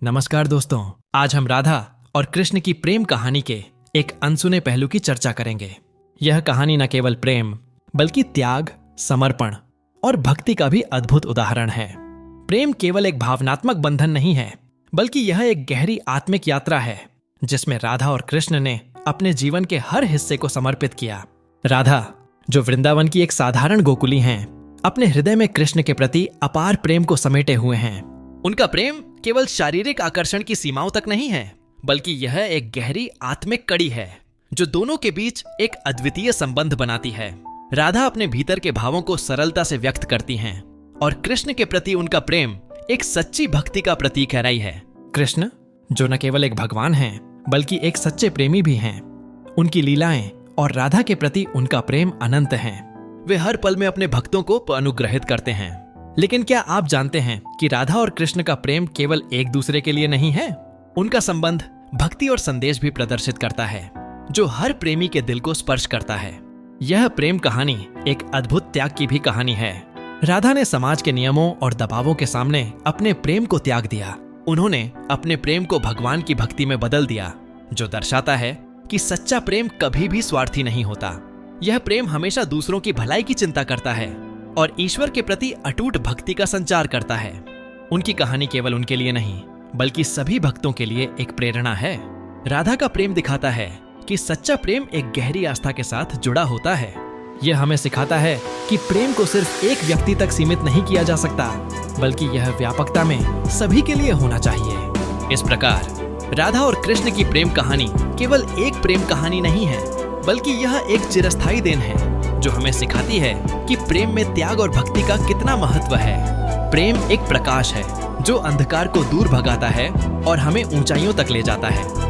नमस्कार दोस्तों, आज हम राधा और कृष्ण की प्रेम कहानी के एक अनसुने पहलू की चर्चा करेंगे। यह कहानी न केवल प्रेम बल्कि त्याग, समर्पण और भक्ति का भी अद्भुत उदाहरण है। प्रेम केवल एक भावनात्मक बंधन नहीं है, बल्कि यह एक गहरी आत्मिक यात्रा है जिसमें राधा और कृष्ण ने अपने जीवन के हर हिस्से को समर्पित किया। राधा, जो वृंदावन की एक साधारण गोकुली हैं, अपने हृदय में कृष्ण के प्रति अपार प्रेम को समेटे हुए हैं। उनका प्रेम केवल शारीरिक आकर्षण की सीमाओं तक नहीं है, बल्कि यह एक गहरी आत्मिक कड़ी है जो दोनों के बीच एक अद्वितीय संबंध बनाती है। राधा अपने भीतर के भावों को सरलता से व्यक्त करती हैं और कृष्ण के प्रति उनका प्रेम एक सच्ची भक्ति का प्रतीक है रही है। कृष्ण, जो न केवल एक भगवान हैं, बल्कि एक सच्चे प्रेमी भी हैं। उनकी लीलाएं और राधा के प्रति उनका प्रेम अनंत हैं। वे हर पल में अपने भक्तों को अनुग्रहित करते हैं। लेकिन क्या आप जानते हैं कि राधा और कृष्ण का प्रेम केवल एक दूसरे के लिए नहीं है? उनका संबंध भक्ति और संदेश भी प्रदर्शित करता है जो हर प्रेमी के दिल को स्पर्श करता है। यह प्रेम कहानी एक अद्भुत त्याग की भी कहानी है। राधा ने समाज के नियमों और दबावों के सामने अपने प्रेम को त्याग दिया। उन्होंने अपने प्रेम को भगवान की भक्ति में बदल दिया, जो दर्शाता है कि सच्चा प्रेम कभी भी स्वार्थी नहीं होता। यह प्रेम हमेशा दूसरों की भलाई की चिंता करता है और ईश्वर के प्रति अटूट भक्ति का संचार करता है। उनकी कहानी केवल उनके लिए नहीं, बल्कि सभी भक्तों के लिए एक प्रेरणा है। राधा का प्रेम दिखाता है कि सच्चा प्रेम एक गहरी आस्था के साथ जुड़ा होता है। यह हमें सिखाता है कि प्रेम को सिर्फ एक व्यक्ति तक सीमित नहीं किया जा सकता, बल्कि यह व्यापकता में सभी के लिए होना चाहिए। इस प्रकार राधा और कृष्ण की प्रेम कहानी केवल एक प्रेम कहानी नहीं है, बल्कि यह एक चिरस्थायी देन है जो हमें सिखाती है कि प्रेम में त्याग और भक्ति का कितना महत्व है। प्रेम एक प्रकाश है जो अंधकार को दूर भगाता है और हमें ऊंचाइयों तक ले जाता है।